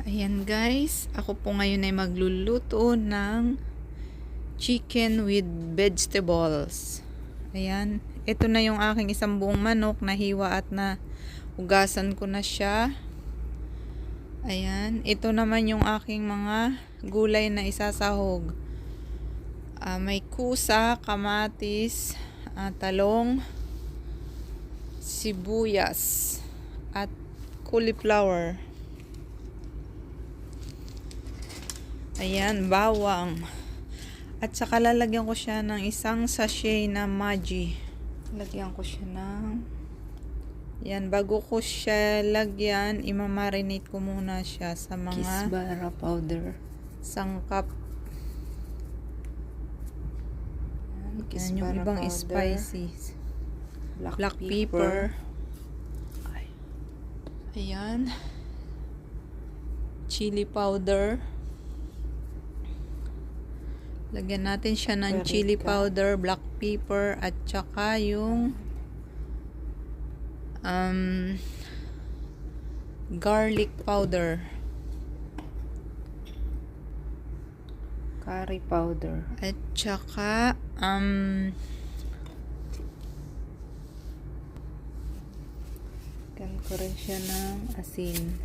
Ayan guys, ako po ngayon ay magluluto ng chicken with vegetables. Ayan, ito na yung aking isang buong manok na hiwa at na hugasan ko na siya. Ayan, ito naman yung aking mga gulay na isasahog. May kusa, kamatis, talong, sibuyas, at cauliflower. Ayan, bawang. At saka lalagyan ko siya ng isang sachet na Maggi. Lagyan ko siya ng... Yan, bago ko siya lagyan, imamarinate ko muna siya sa mga... Kisbara powder. Sangkap. Yan, yung Kisbara ibang powder, spices. Black pepper. Ayan. Chili powder. Lagyan natin siya ng chili powder, black pepper, at saka yung garlic powder. Curry powder. At saka Lagyan ko rin siya ng asin.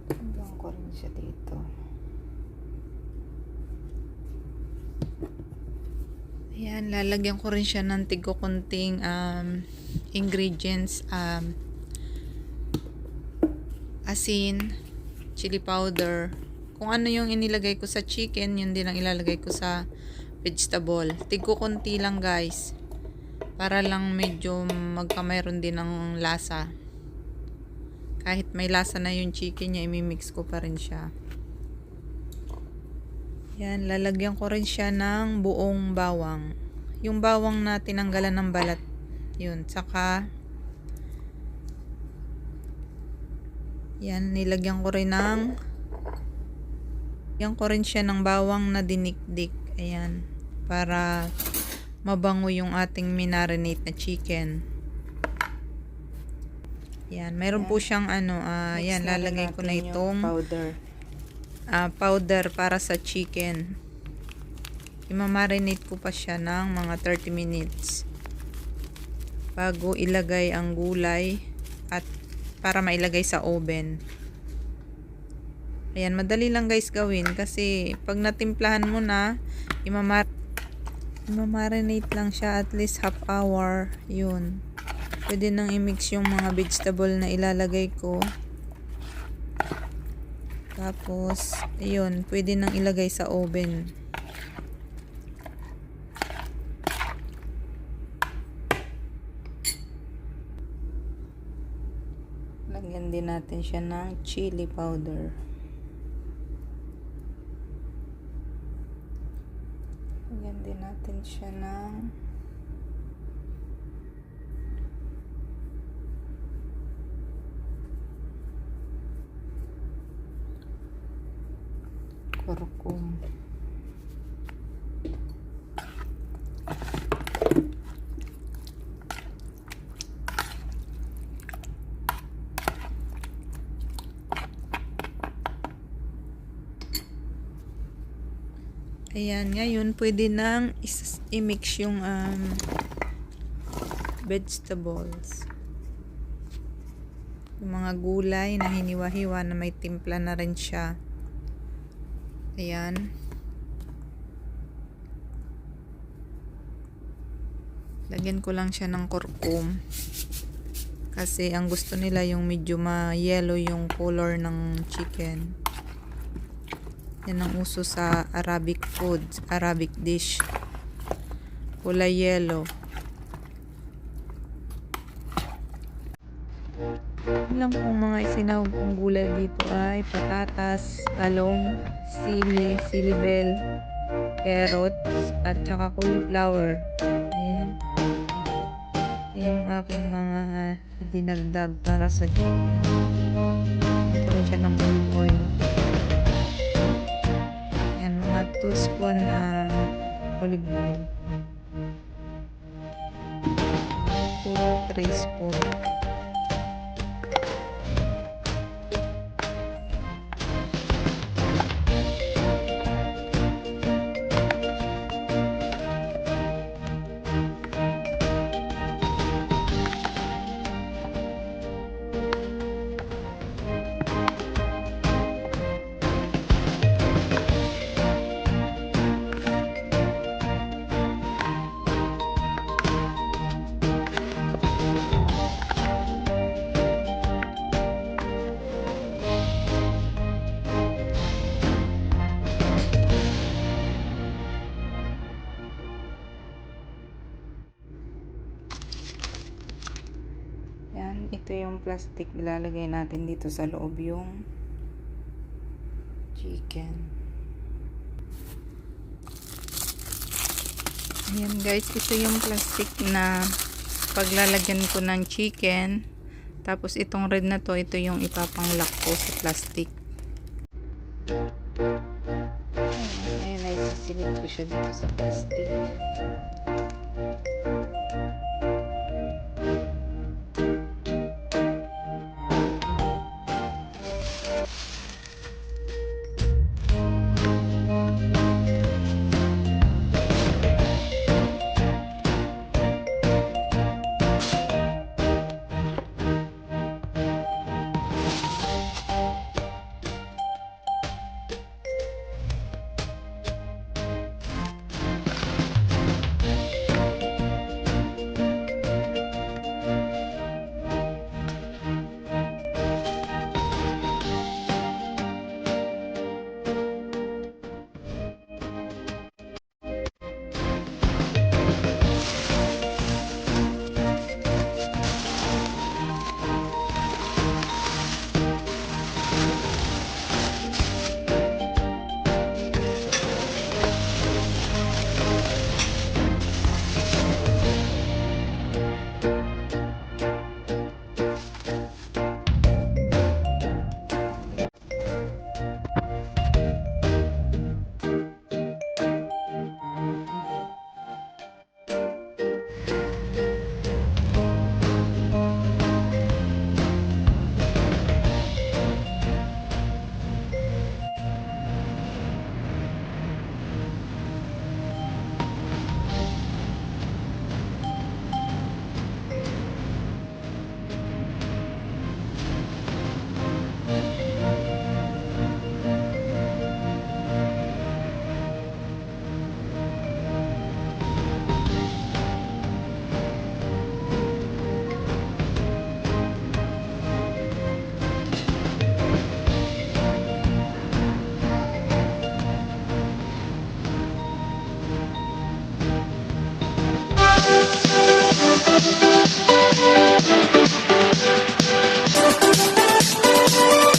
Lagyan ko rin siya dito. ayan, lalagyan ko rin siya ng tig-kunting ingredients, asin, chili powder. Kung ano yung inilagay ko sa chicken, yun din ang ilalagay ko sa vegetable. Tig-kunti lang guys, para lang medyo magkamayroon din ng lasa. Kahit may lasa na yung chicken niya, imimix ko pa rin siya. Yan, lalagyan ko rin siya ng buong bawang. Yung bawang na tinanggalan ng balat. Yun, saka yan, nilagyan ko rin ng siya ng bawang na dinikdik. Ayan, para mabango yung ating minarinate na chicken. Yan, meron po siyang yan, lalagay ko na itong powder para sa chicken. Imamarinate ko pa siya ng mga 30 minutes bago ilagay ang gulay at para mailagay sa oven. Ayan, madali lang guys gawin kasi pag natimplahan mo na, imamarinate lang siya at least half hour. Yun. Pwede nang i-mix yung mga vegetable na ilalagay ko. Tapos, ayun, pwede nang ilagay sa oven. Lagyan din natin siya ng chili powder. Lagyan din natin siya ng kurkum. Ayan, ngayon pwede nang i-mix yung vegetables. Yung mga gulay na hiniwa-hiwa na may timpla na rin siya. Ayan. Lagyan ko lang siya ng kurkum. Kasi ang gusto nila yung medyo ma-yellow yung color ng chicken. Yan ang uso sa Arabic food, Arabic dish. Kulay yellow. Ilang pong mga isinahog kong gulay dito ay patatas, talong, sili, silibel, carrots, at saka cauliflower. Ayan. Yung aking mga dinagdag para sa chicken. Ito rin siya ng oil. 2 spoon olive oil. 3 spoon. Yan, ito yung plastic. Ilalagay natin dito sa loob yung chicken. Ayan guys, ito yung plastic na paglalagyan ko ng chicken. Tapos itong red na to, ito yung ipapanglock ko sa plastic. Ayan, ay sisilip ko siya dito sa plastic.